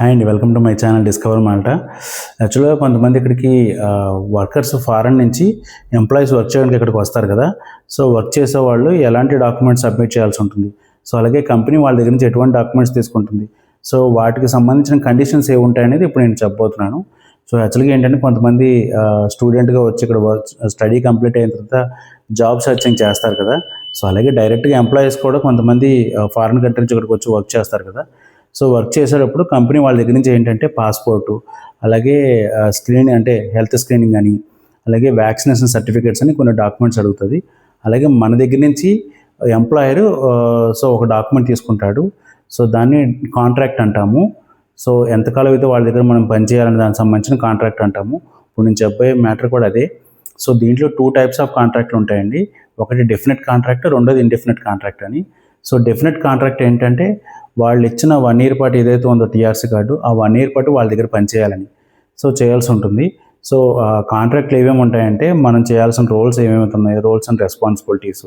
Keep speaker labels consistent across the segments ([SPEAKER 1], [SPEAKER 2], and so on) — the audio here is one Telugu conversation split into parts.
[SPEAKER 1] హాయ్ అండి, welcome to my channel discover Malta. యాక్చువల్గా కొంతమంది ఇక్కడికి వర్కర్స్ ఫారెన్ నుంచి ఎంప్లాయీస్ వర్క్ చేయడానికి ఇక్కడికి వస్తారు కదా. సో వర్క్ చేసే వాళ్ళు ఎలాంటి డాక్యుమెంట్స్ సబ్మిట్ చేయాల్సి ఉంటుంది, సో అలాగే కంపెనీ వాళ్ళ దగ్గర నుంచి ఎటువంటి డాక్యుమెంట్స్ తీసుకుంటుంది, సో వాటికి సంబంధించిన కండిషన్స్ ఏమి ఉంటాయనేది ఇప్పుడు నేను చెప్పబోతున్నాను. సో యాక్చువల్గా ఏంటంటే కొంతమంది స్టూడెంట్గా వచ్చి ఇక్కడ స్టడీ కంప్లీట్ అయిన తర్వాత జాబ్ సర్చింగ్ చేస్తారు కదా. సో అలాగే డైరెక్ట్గా ఎంప్లాయీస్ కూడా కొంతమంది ఫారిన్ కంట్రీ నుంచి ఇక్కడికి వచ్చి వర్క్ చేస్తారు కదా. సో వర్క్ చేసేటప్పుడు కంపెనీ వాళ్ళ దగ్గర నుంచి ఏంటంటే పాస్పోర్టు, అలాగే స్క్రీనింగ్ అంటే హెల్త్ స్క్రీనింగ్ అని, అలాగే వ్యాక్సినేషన్ సర్టిఫికేట్స్ అని కొన్ని డాక్యుమెంట్స్ అడుగుతుంది. అలాగే మన దగ్గర నుంచి ఎంప్లాయరు సో ఒక డాక్యుమెంట్ తీసుకుంటాడు. సో దాన్ని కాంట్రాక్ట్ అంటాము. సో ఎంతకాలం అయితే వాళ్ళ దగ్గర మనం పనిచేయాలని దానికి సంబంధించిన కాంట్రాక్ట్ అంటాము. ఇప్పుడు నేను చెప్పే మ్యాటర్ కూడా అదే. సో దీంట్లో 2 టైప్స్ ఆఫ్ కాంట్రాక్ట్లు ఉంటాయండి. ఒకటి డెఫినెట్ కాంట్రాక్ట్, రెండోది ఇండెఫినెట్ కాంట్రాక్ట్ అని. సో డెఫినెట్ కాంట్రాక్ట్ ఏంటంటే వాళ్ళు ఇచ్చిన 1 ఇయర్ పాటు ఏదైతే ఉందో టీఆర్సీ కార్డు, ఆ 1 ఇయర్ పాటు వాళ్ళ దగ్గర పనిచేయాలని సో చేయాల్సి ఉంటుంది. సో కాంట్రాక్ట్లు ఏమేమి ఉంటాయంటే మనం చేయాల్సిన రోల్స్ ఏమేమి ఉన్నాయో, రోల్స్ అండ్ రెస్పాన్సిబిలిటీస్,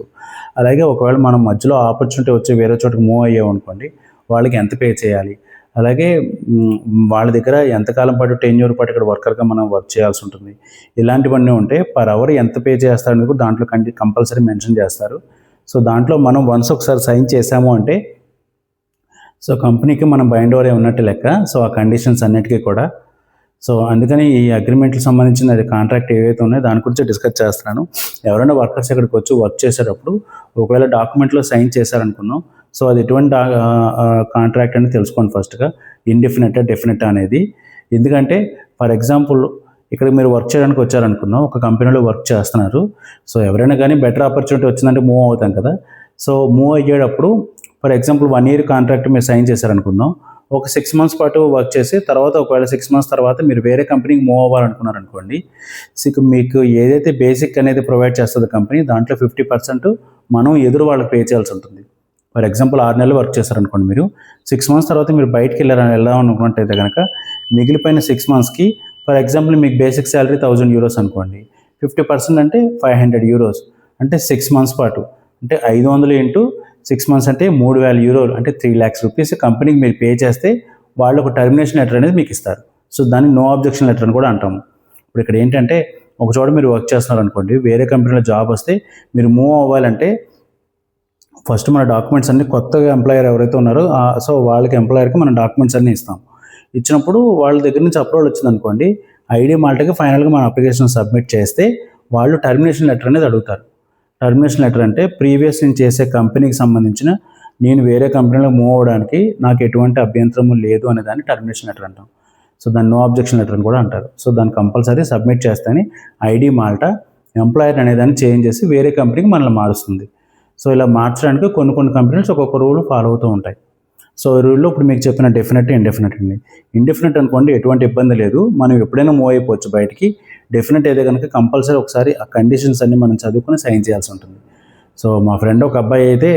[SPEAKER 1] అలాగే ఒకవేళ మనం మధ్యలో ఆపర్చునిటీ వచ్చి వేరే చోటుకి మూవ్ అయ్యామనుకోండి, వాళ్ళకి ఎంత పే చేయాలి, అలాగే వాళ్ళ దగ్గర ఎంతకాలం పాటు టెన్యూర్ పాటు ఇక్కడ వర్కర్గా మనం వర్క్ చేయాల్సి ఉంటుంది, ఇలాంటివన్నీ ఉంటాయి. పర్ అవర్ ఎంత పే చేస్తారని కూడా దాంట్లో కంపల్సరీ మెన్షన్ చేస్తారు. సో దాంట్లో మనం వన్స్ ఒకసారి సైన్ చేసాము అంటే సో కంపెనీకి మనం బైండ్ ఓవర్ ఉన్నట్టు లెక్క. సో ఆ కండిషన్స్ అన్నిటికీ కూడా సో అందుకని ఈ అగ్రిమెంట్కి సంబంధించిన కాంట్రాక్ట్ ఏవైతే ఉన్నాయో దాని గురించి డిస్కస్ చేస్తున్నాను. ఎవరైనా వర్కర్స్ ఇక్కడికి వచ్చి వర్క్ చేసేటప్పుడు ఒకవేళ డాక్యుమెంట్లో సైన్ చేశారనుకున్నాం, సో అది ఎటువంటి కాంట్రాక్ట్ అని తెలుసుకోండి ఫస్ట్గా. ఇండెఫినెట్ డెఫినెట్ అనేది. ఎందుకంటే ఫర్ ఎగ్జాంపుల్ ఇక్కడ మీరు వర్క్ చేయడానికి వచ్చారనుకున్నాం, ఒక కంపెనీలో వర్క్ చేస్తున్నారు. సో ఎవరైనా కానీ బెటర్ ఆపర్చునిటీ వచ్చిందంటే మూవ్ అవుతాం కదా. సో మూవ్ అయ్యేటప్పుడు ఫర్ ఎగ్జాంపుల్ 1 ఇయర్ కాంట్రాక్ట్ మీరు సైన్ చేశారనుకుందాం, ఒక 6 మంత్స్ పాటు వర్క్ చేసి తర్వాత ఒకవేళ 6 మంత్స్ తర్వాత మీరు వేరే కంపెనీకి మూవ్ అవ్వాలనుకున్నారనుకోండి, మీకు ఏదైతే బేసిక్ అనేది ప్రొవైడ్ చేస్తుందో కంపెనీ, దాంట్లో 50% మనం ఎదురు వాళ్ళకి పే చేయాల్సి ఉంటుంది. ఫర్ ఎగ్జాంపుల్ 6 నెలలు వర్క్ చేశారనుకోండి, మీరు 6 మంత్స్ తర్వాత మీరు బయటికి వెళ్దాం అనుకున్నట్టయితే కనుక మిగిలిపోయిన 6 మంత్స్కి ఫర్ ఎగ్జాంపుల్ మీకు బేసిక్ శాలరీ 1000 euros అనుకోండి, 50% అంటే 500 euros, అంటే 6 మంత్స్ పాటు, అంటే 500 ఇంటూ 6 మంత్స్ అంటే 3000 euros, అంటే 3 lakhs rupees కంపెనీకి మీరు పే చేస్తే వాళ్ళు ఒక టర్మినేషన్ లెటర్ అనేది మీకు ఇస్తారు. సో దాన్ని నో అబ్జెక్షన్ లెటర్ అని కూడా అంటాము. ఇప్పుడు ఇక్కడ ఏంటంటే ఒక చోట మీరు వర్క్ చేస్తున్నారు అనుకోండి, వేరే కంపెనీలో జాబ్ వస్తే మీరు మూవ్ అవ్వాలంటే ఫస్ట్ మన డాక్యుమెంట్స్ అన్ని కొత్తగా ఎంప్లాయర్ ఎవరైతే ఉన్నారో సో వాళ్ళకి ఎంప్లాయర్కి మన డాక్యుమెంట్స్ అన్నీ ఇస్తాం. ఇచ్చినప్పుడు వాళ్ళ దగ్గర నుంచి అప్రూవల్ వచ్చిందనుకోండి, ఐడి మాల్టాకి ఫైనల్గా మన అప్లికేషన్ సబ్మిట్ చేస్తే వాళ్ళు టర్మినేషన్ లెటర్ అనేది అడుగుతారు. టర్మినేషన్ లెటర్ అంటే ప్రీవియస్ నేను చేసే కంపెనీకి సంబంధించిన నేను వేరే కంపెనీలో మూవ్ అవ్వడానికి నాకు ఎటువంటి అభ్యంతరము లేదు అనే దాన్ని టర్మినేషన్ లెటర్ అంటాం. సో దాన్ని నో అబ్జెక్షన్ లెటర్ అని కూడా అంటారు. సో దాన్ని కంపల్సరీ సబ్మిట్ చేస్తేనే ఐడి మాల్టా ఎంప్లాయర్ అనేదాన్ని చేంజ్ చేసి వేరే కంపెనీకి మనల్ని మారుస్తుంది. సో ఇలా మార్చడానికి కొన్ని కంపెనీస్ ఒక్కొక్క రూల్ ఫాలో అవుతూ ఉంటాయి. సో రూల్లో ఇప్పుడు మీకు చెప్పిన డెఫినెట్ ఇండెఫినెట్ అండి. ఇండెఫినెట్ అనుకోండి ఎటువంటి ఇబ్బంది లేదు, మనం ఎప్పుడైనా మూవ్ అయిపోవచ్చు బయటికి. డెఫినెట్ అయితే కనుక కంపల్సరీ ఒకసారి ఆ కండిషన్స్ అన్ని మనం చదువుకొని సైన్ చేయాల్సి ఉంటుంది. సో మా ఫ్రెండ్ ఒక అబ్బాయి అయితే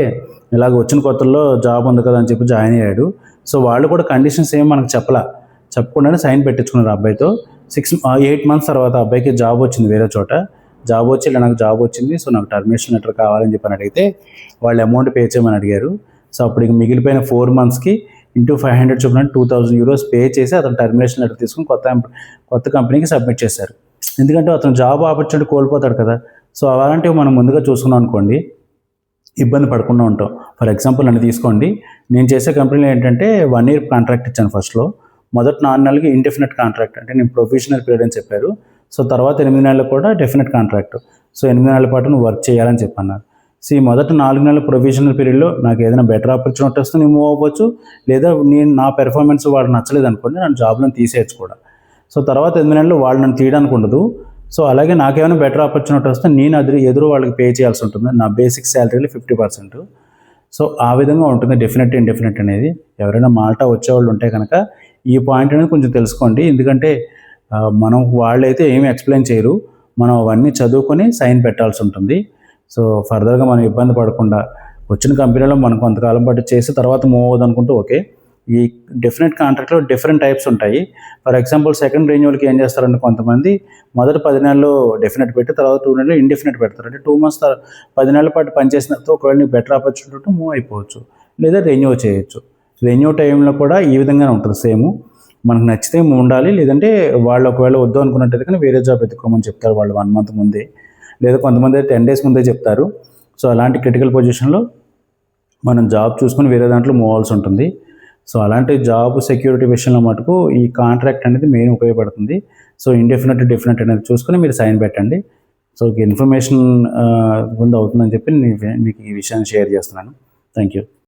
[SPEAKER 1] ఇలాగ వచ్చిన కొత్తల్లో జాబ్ ఉంది కదా అని చెప్పి జాయిన్ అయ్యాడు. సో వాళ్ళు కూడా కండిషన్స్ ఏమి మనకు చెప్పకుండానే సైన్ పెట్టించుకున్నారు అబ్బాయితో. 8 months తర్వాత అబ్బాయికి జాబ్ వచ్చింది వేరే చోట. జాబ్ వచ్చి ఇలా నాకు జాబ్ వచ్చింది, సో నాకు టర్మినేషన్ లెటర్ కావాలని చెప్పని అడిగితే వాళ్ళు అమౌంట్ పే చేయమని అడిగారు. సో అప్పుడు ఇక మిగిలిపోయిన 4 monthsకి ఇంటూ 500 చొప్పున 2000 euros పే చేసి అతను టర్మినేషన్ లెటర్ తీసుకుని కొత్త కంపెనీకి సబ్మిట్ చేశారు. ఎందుకంటే అతను జాబ్ ఆపర్చునిటీ కోల్పోతాడు కదా. సో అలాంటివి మనం ముందుగా చూసుకున్నాం అనుకోండి, ఇబ్బంది పడకుండా ఉంటాం. ఫర్ ఎగ్జాంపుల్ నన్ను తీసుకోండి, నేను చేసే కంపెనీలో ఏంటంటే 1 year కాంట్రాక్ట్ ఇచ్చాను ఫస్ట్లో. మొదటి 4 నెలలకి ఇండెఫినెట్ కాంట్రాక్ట్, అంటే నేను ప్రొఫెషనల్ పీరియడ్ అని చెప్పారు. సో తర్వాత 8 నెలలు కూడా డెఫినెట్ కాంట్రాక్ట్. సో 8 నెలల పాటు నువ్వు వర్క్ చేయాలని చెప్పన్నారు. సో ఈ మొదటి 4 నెలల ప్రొఫెషనల్ పీరియడ్లో నాకు ఏదైనా బెటర్ ఆపర్చునిటీ వస్తే నేను మూవ్ అవ్వచ్చు, లేదా నా పెర్ఫార్మెన్స్ వాడు నచ్చలేదు అనుకోండి, నన్ను జాబ్లో తీసేయచ్చు కూడా. సో తర్వాత 8 నెలలు వాళ్ళు నన్ను తీయడానికి ఉండదు. సో అలాగే నాకేమైనా బెటర్ ఆపర్చునిటీ వస్తే నేను ఎదురు వాళ్ళకి పే చేయాల్సి ఉంటుంది, నా బేసిక్ శాలరీలో 50%. సో ఆ విధంగా ఉంటుంది డెఫినెట్ ఇండెఫినెట్ అనేది. ఎవరైనా మాల్టా వచ్చేవాళ్ళు ఉంటే కనుక ఈ పాయింట్ అనేది కొంచెం తెలుసుకోండి. ఎందుకంటే వాళ్ళైతే ఏమీ ఎక్స్ప్లెయిన్ చేయరు, మనం అవన్నీ చదువుకొని సైన్ పెట్టాల్సి ఉంటుంది. సో ఫర్దర్గా మనం ఇబ్బంది పడకుండా వచ్చిన కంపెనీలో మనం కొంతకాలం పాటు చేసి తర్వాత మూవ్ అవ్వదు అనుకుంటూ ఓకే. ఈ డెఫినెట్ కాంట్రాక్ట్లో డిఫరెంట్ టైప్స్ ఉంటాయి. ఫర్ ఎగ్జాంపుల్ సెకండ్ రెన్యూవల్కి ఏం చేస్తారంటే కొంతమంది మొదటి 10 నెలలు డెఫినెట్ పెట్టి తర్వాత 2 నెలలు ఇండెఫినెట్ పెడతారు. అంటే 2 months 10 నెలల పాటు పనిచేసిన తర్వాత ఒకవేళ నీకు బెటర్ ఆపర్చునిటీ ఉంటే మూవ్ అయిపోవచ్చు, లేదా రెన్యూ చేయొచ్చు. రెన్యూ టైంలో కూడా ఈ విధంగానే ఉంటుంది సేమ్. మనకు నచ్చితే ఉండాలి, లేదంటే వాళ్ళు ఒకవేళ వద్దు అనుకున్నట్టయితే కానీ వేరే జాబ్ ఎత్తుకోమని చెప్తారు వాళ్ళు 1 మంత్ ముందే, లేదా కొంతమంది 10 డేస్ ముందే చెప్తారు. సో అలాంటి క్రిటికల్ పొజిషన్లో మనం జాబ్ చూసుకొని వేరే దాంట్లో మూవ్ అవ్వాల్సి ఉంటుంది. సో అలాంటి జాబ్ సెక్యూరిటీ విషయంలో మటుకు ఈ కాంట్రాక్ట్ అనేది మెయిన్ ఉపయోగపడుతుంది. సో ఇండెఫినెట్, డెఫినెట్ అనేది చూసుకొని మీరు సైన్ పెట్టండి. సో ఇన్ఫర్మేషన్ ముందు అవుతుందని చెప్పి మీకు ఈ విషయాన్ని షేర్ చేస్తున్నాను. Thank you.